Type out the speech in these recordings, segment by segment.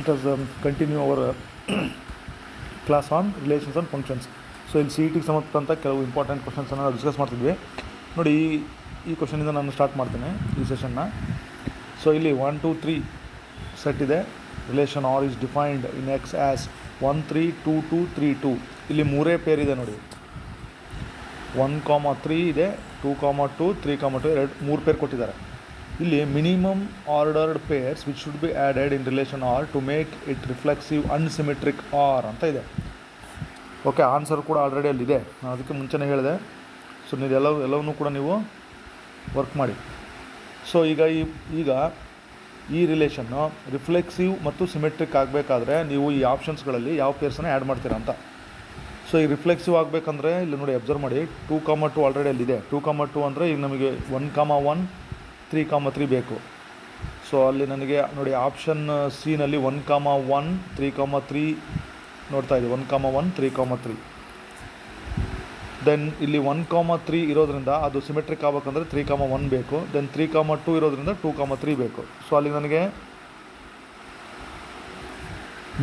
Let us continue our class on relations and functions. So ಇಲ್ಲಿ C E ಟಿಗೆ ಸಂಬಂಧಪಟ್ಟಂಥ ಕೆಲವು ಇಂಪಾರ್ಟೆಂಟ್ ಕ್ವಶನ್ಸನ್ನು ನಾವು ಡಿಸ್ಕಸ್ ಮಾಡ್ತಿದ್ವಿ. ನೋಡಿ ಈ ಕ್ವಶನಿಂದ ನಾನು ಸ್ಟಾರ್ಟ್ ಮಾಡ್ತೇನೆ ಈ ಸೆಷನ್ನ. ಸೊ ಇಲ್ಲಿ 1 2 3 ಸೆಟ್ ಇದೆ. Relation R is defined in X as 1 3 2 2 3 2. ಇಲ್ಲಿ ಮೂರೇ ಪೇರ್ ಇದೆ ನೋಡಿ. 1, 3 ಇದೆ, 2, 2, 3, 2 ಮೂರು ಪೇರ್ ಕೊಟ್ಟಿದ್ದಾರೆ. ಇಲ್ಲಿ minimum ordered pairs which should be added in relation R to make it reflexive and symmetric are ಅಂತ ಇದೆ. ಓಕೆ, ಆನ್ಸರ್ ಕೂಡ ಆಲ್ರೆಡಿ ಅಲ್ಲಿದೆ, ನಾನು ಅದಕ್ಕೆ ಮುಂಚೆನೇ ಹೇಳಿದೆ. ಸೊ ನೀವು ಎಲ್ಲವನ್ನೂ ಕೂಡ ನೀವು ವರ್ಕ್ ಮಾಡಿ. ಸೊ ಈಗ ಈ ರಿಲೇಷನ್ನು ರಿಫ್ಲೆಕ್ಸಿವ್ ಮತ್ತು ಸಿಮೆಟ್ರಿಕ್ ಆಗಬೇಕಾದ್ರೆ ನೀವು ಈ ಆಪ್ಷನ್ಸ್ಗಳಲ್ಲಿ ಯಾವ ಪೇರ್ಸನ್ನು ಆ್ಯಡ್ ಮಾಡ್ತೀರಾ ಅಂತ. ಸೊ ಈ ರಿಫ್ಲೆಕ್ಸಿವ್ ಆಗಬೇಕಂದ್ರೆ ಇಲ್ಲಿ ನೋಡಿ ಅಬ್ಸರ್ವ್ ಮಾಡಿ, 2, 2 ಆಲ್ರೆಡಿ ಅಲ್ಲಿದೆ. 2, 2 ಅಂದರೆ ಈಗ ನಮಗೆ 1, 1, 3, 3 ಬೇಕು. ಸೊ ಅಲ್ಲಿ ನನಗೆ ನೋಡಿ ಆಪ್ಷನ್ ಸಿನಲ್ಲಿ 1, 1, 3, 3 ನೋಡ್ತಾ ಇದ್ದೀವಿ. 1, 1, 3, 3. ದೆನ್ ಇಲ್ಲಿ 1, 3 ಇರೋದ್ರಿಂದ ಅದು ಸಿಮೆಟ್ರಿಕ್ ಆಗಬೇಕಂದ್ರೆ 3, 1 ಬೇಕು. ದೆನ್ 3, 2 ಇರೋದ್ರಿಂದ 2, 3 ಬೇಕು. ಸೊ ಅಲ್ಲಿ ನನಗೆ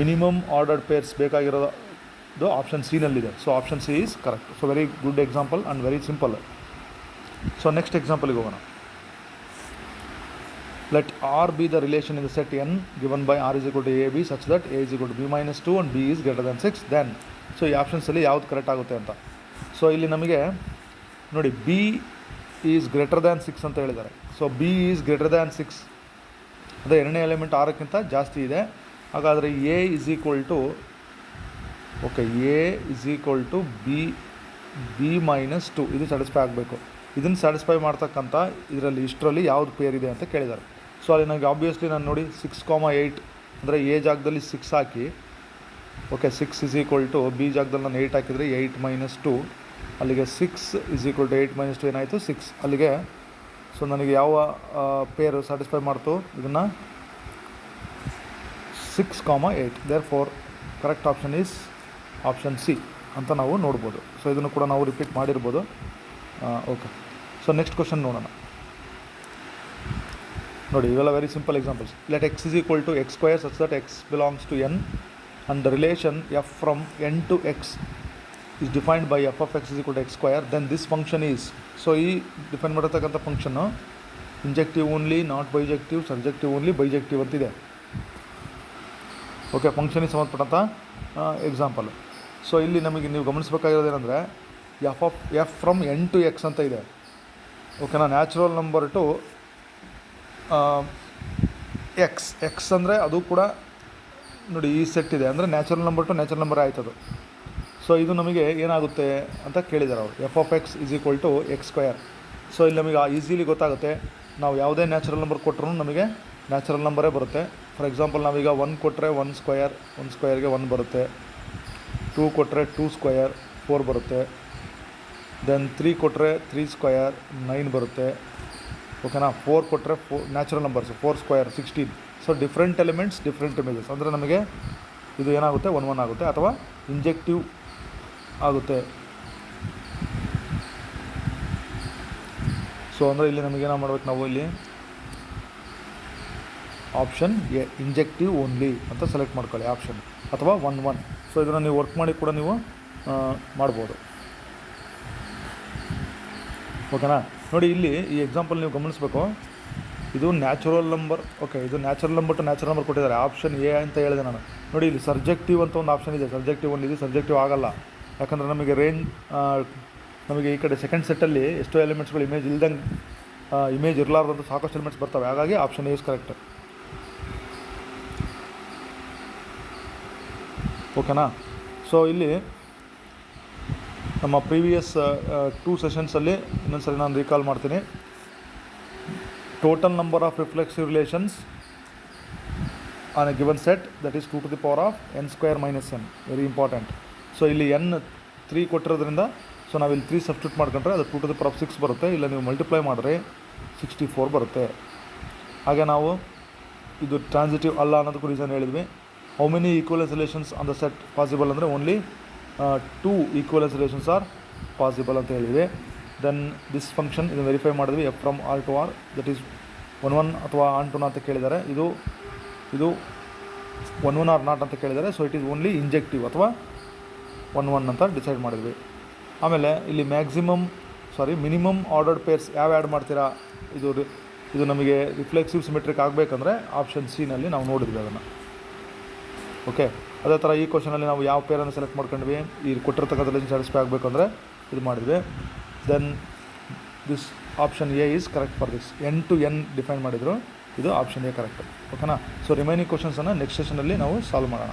ಮಿನಿಮಮ್ ಆರ್ಡರ್ಡ್ ಪೇರ್ಸ್ ಬೇಕಾಗಿರೋದು ಆಪ್ಷನ್ ಸಿನಲ್ಲಿದೆ. So option C is correct. So very good example and very simple. So next ಎಕ್ಸಾಂಪಲ್ಗೆ ಹೋಗೋಣ. Let R be the relation in the set n given by R is equal to AB such that A is equal to B minus 2 and B is greater than 6. Then, so ಈ ಆಪ್ಷನ್ಸಲ್ಲಿ ಯಾವುದು correct ಆಗುತ್ತೆ ಅಂತ. So ಇಲ್ಲಿ ನಮಗೆ ನೋಡಿ B is greater than 6 ಅಂತ ಹೇಳಿದ್ದಾರೆ. So B is greater than 6, ಅದೇ ಎರಡನೇ ಎಲಿಮೆಂಟ್ 6ಕ್ಕಿಂತ ಜಾಸ್ತಿ ಇದೆ. ಹಾಗಾದರೆ A is equal to B minus 2 ಇದು ಸ್ಯಾಟಿಸ್ಫೈ ಆಗಬೇಕು. ಇದನ್ನು ಸ್ಯಾಟಿಸ್ಫೈ ಮಾಡ್ತಕ್ಕಂಥ ಇಷ್ಟರಲ್ಲಿ ಯಾವುದು ಪೇರ್ ಇದೆ ಅಂತ ಕೇಳಿದ್ದಾರೆ. ಸೊ ಅಲ್ಲಿ ನನಗೆ ಆಬ್ವಿಯಸ್ಲಿ ನಾನು ನೋಡಿ 6, 8 ಅಂದರೆ ಎ ಜಾಗದಲ್ಲಿ 6 ಹಾಕಿ, okay 6 is equal to B ಜಾಗದಲ್ಲಿ ನಾನು 8 ಹಾಕಿದರೆ 8 minus 2, ಅಲ್ಲಿಗೆ 6 ಇಸ್ ಈಕ್ವಲ್ ಟು 8 minus 2 ಏನಾಯಿತು 6 ಅಲ್ಲಿಗೆ. ಸೊ ನನಗೆ ಯಾವ ಪೇರು ಸ್ಯಾಟಿಸ್ಫೈ ಮಾಡ್ತು ಇದನ್ನು 6, 8. Therefore correct option is option C ಅಂತ ನಾವು ನೋಡ್ಬೋದು. ಸೊ ಇದನ್ನು ಕೂಡ ನಾವು ರಿಪೀಟ್ ಮಾಡಿರ್ಬೋದು. ಓಕೆ, ಸೊ ನೆಕ್ಸ್ಟ್ ಕ್ವಶನ್ ನೋಡೋಣ. ನೋಡಿ ಇವೆಲ್ಲ very simple examples. Let X is equal to X square such that X belongs to N and the relation F from N to X is defined by F of X is equal to X square. Then this function is, so ಈ define ಮಾಡಿರ್ತಕ್ಕಂಥ ಫಂಕ್ಷನ್ನು injective only, not bijective, subjective only, bijective ಅಂತಿದೆ. Okay, ಫಂಕ್ಷನಿಗೆ ಸಂಬಂಧಪಟ್ಟಂಥ example. So ಇಲ್ಲಿ ನಮಗೆ ನೀವು ಗಮನಿಸಬೇಕಾಗಿರೋದೇನೆಂದರೆ F from N to X ಅಂತ ಇದೆ. ಓಕೆನಾ, ನ್ಯಾಚುರಲ್ ನಂಬರ್ ಟು ಎಕ್ಸ್ ಅಂದರೆ ಅದು ಕೂಡ ನೋಡಿ ಈ ಸೆಟ್ ಇದೆ ಅಂದರೆ natural number to natural number ಆಯ್ತದು. ಸೊ ಇದು ನಮಗೆ ಏನಾಗುತ್ತೆ ಅಂತ ಕೇಳಿದ್ದಾರೆ ಅವರು. F of X is equal to X square. So ಇಲ್ಲಿ ನಮಗೆ ಈಸಿಲಿ ಗೊತ್ತಾಗುತ್ತೆ, ನಾವು ಯಾವುದೇ ನ್ಯಾಚುರಲ್ ನಂಬರ್ ಕೊಟ್ಟರು ನಮಗೆ ನ್ಯಾಚುರಲ್ ನಂಬರೇ ಬರುತ್ತೆ. ಫಾರ್ ಎಕ್ಸಾಂಪಲ್ ನಾವೀಗ 1 ಕೊಟ್ಟರೆ 1 ಸ್ಕ್ವೇರ್ಗೆ 1 ಬರುತ್ತೆ. 2 ಕೊಟ್ಟರೆ 2 ಸ್ಕ್ವೇರ್ 4 ಬರುತ್ತೆ. ದೆನ್ 3 ಕೊಟ್ಟರೆ 3 ಸ್ಕ್ವೇರ್ 9 ಬರುತ್ತೆ. ಓಕೆನಾ, 4 ಕೊಟ್ಟರೆ 4 natural numbers 4 square 16. So different elements different images ಅಂದರೆ ನಮಗೆ ಇದು ಏನಾಗುತ್ತೆ 1 1 ಆಗುತ್ತೆ ಅಥವಾ ಇಂಜೆಕ್ಟಿವ್ ಆಗುತ್ತೆ. ಸೊ ಅಂದರೆ ಇಲ್ಲಿ ನಮಗೇನೋ ಮಾಡ್ಬೇಕು, ನಾವು ಇಲ್ಲಿ ಆಪ್ಷನ್ ಎ ಇಂಜೆಕ್ಟಿವ್ ಓನ್ಲಿ ಅಂತ ಸೆಲೆಕ್ಟ್ ಮಾಡ್ಕೊಳ್ಳಿ ಆಪ್ಷನ್, ಅಥವಾ 1 1. ಸೊ ಇದನ್ನು ನೀವು ವರ್ಕ್ ಮಾಡಿ ಕೂಡ ನೀವು ಮಾಡ್ಬೋದು. ಓಕೆನಾ, ನೋಡಿ ಇಲ್ಲಿ ಈ ಎಕ್ಸಾಂಪಲ್ ನೀವು ಗಮನಿಸಬೇಕು, ಇದು ನ್ಯಾಚುರಲ್ ನಂಬರ್. ಓಕೆ, ಇದು natural number to natural number ಕೊಟ್ಟಿದ್ದಾರೆ, ಆಪ್ಷನ್ ಎ ಅಂತ ಹೇಳಿದೆ ನಾನು. ನೋಡಿ ಇಲ್ಲಿ ಸಬ್ಜೆಕ್ಟಿವ್ ಅಂತ ಒಂದು ಆಪ್ಷನ್ ಇದೆ, ಸಬ್ಜೆಕ್ಟಿವ್ ಒಂದು ಇದೆ, ಸಬ್ಜೆಕ್ಟಿವ್ ಆಗಲ್ಲ. ಯಾಕಂದರೆ ನಮಗೆ ನಮಗೆ ಈ ಕಡೆ ಸೆಕೆಂಡ್ ಸೆಟ್ಟಲ್ಲಿ ಎಷ್ಟೋ ಎಲಿಮೆಂಟ್ಸ್ಗಳು ಇಮೇಜ್ ಇರಲಾರ್ದಂಥ ಸಾಕಷ್ಟು ಎಲಿಮೆಂಟ್ಸ್ ಬರ್ತವೆ. ಹಾಗಾಗಿ ಆಪ್ಷನ್ ಎ ಇಸ್ ಕರೆಕ್ಟ್. ಓಕೆನಾ, ಸೊ ಇಲ್ಲಿ ನಮ್ಮ ಪ್ರೀವಿಯಸ್ 2 ಸೆಷನ್ಸಲ್ಲಿ ಇನ್ನೊಂದು ಸರಿ ನಾನು ರೀಕಾಲ್ ಮಾಡ್ತೀನಿ. Total number of reflexive relations on A given set that is 2 to the power of n square minus n. Very important. So ಇಲ್ಲಿ n 3 ಕೊಟ್ಟಿರೋದ್ರಿಂದ ಸೊ ನಾವಿಲ್ಲಿ 3 substitute ಮಾಡ್ಕೊಂಡ್ರೆ ಅದು 2 to the power of 6 ಬರುತ್ತೆ. ಇಲ್ಲ ನೀವು ಮಲ್ಟಿಪ್ಲೈ ಮಾಡಿದ್ರೆ 64 ಬರುತ್ತೆ. ಹಾಗೆ ನಾವು ಇದು ಟ್ರಾನ್ಸಿಟಿವ್ ಅಲ್ಲ ಅನ್ನೋದಕ್ಕೂ ರೀಸನ್ ಹೇಳಿದ್ವಿ. How many equivalence relations on the set possible ಅಂದರೆ only 2 equivalence relations are possible ಅಂತ ಹೇಳಿದ್ವಿ. ದೆನ್ ದಿಸ್ ಫಂಕ್ಷನ್ ಇದು ವೆರಿಫೈ ಮಾಡಿದ್ವಿ. F from R to R that is 1 1 ಅಥವಾ ಆನ್ ಟು ಅಂತ ಕೇಳಿದ್ದಾರೆ. ಇದು 1 ಆರ್ ನಾಟ್ ಅಂತ ಕೇಳಿದ್ದಾರೆ. ಸೊ ಇಟ್ ಈಸ್ ಓನ್ಲಿ ಇಂಜೆಕ್ಟಿವ್ ಅಥವಾ 1 ಅಂತ ಡಿಸೈಡ್ ಮಾಡಿದ್ವಿ. ಆಮೇಲೆ ಇಲ್ಲಿ ಮಿನಿಮಮ್ ಆರ್ಡರ್ಡ್ ಪೇರ್ಸ್ ಯಾವ ಆ್ಯಡ್ ಮಾಡ್ತೀರಾ, ಇದು ನಮಗೆ ರಿಫ್ಲೆಕ್ಸಿವ್ ಸಿಮೆಟ್ರಿಕ್ ಆಗಬೇಕಂದ್ರೆ ಆಪ್ಷನ್ ಸಿನಲ್ಲಿ ನಾವು ನೋಡಿದ್ವಿ ಅದನ್ನು. ಓಕೆ, ಅದೇ ಥರ ಈ ಕ್ವಶನಲ್ಲಿ ನಾವು ಯಾವ ಪೇರನ್ನು ಸೆಲೆಕ್ಟ್ ಮಾಡ್ಕೊಂಡ್ವಿ, ಈ ಕೊಟ್ಟಿರ್ತಕ್ಕಂಥ ರಿಲೇಷನ್ ಸ್ಯಾಟಿಸ್ಫೈ ಆಗಬೇಕಂದ್ರೆ ಇದು ಮಾಡಿದ್ವಿ. Then this option A is correct for this. N to N define ಮಾಡಿದರು, ಇದು ಆಪ್ಷನ್ ಎ ಕರೆಕ್ಟ್. ಓಕೆನಾ. ಸೊ ರಿಮೈನಿಂಗ್ ಕ್ವಶನ್ಸನ್ನು ನೆಕ್ಸ್ಟ್ ಸೆಷನಲ್ಲಿ ನಾವು ಸಾಲ್ವ್ ಮಾಡೋಣ.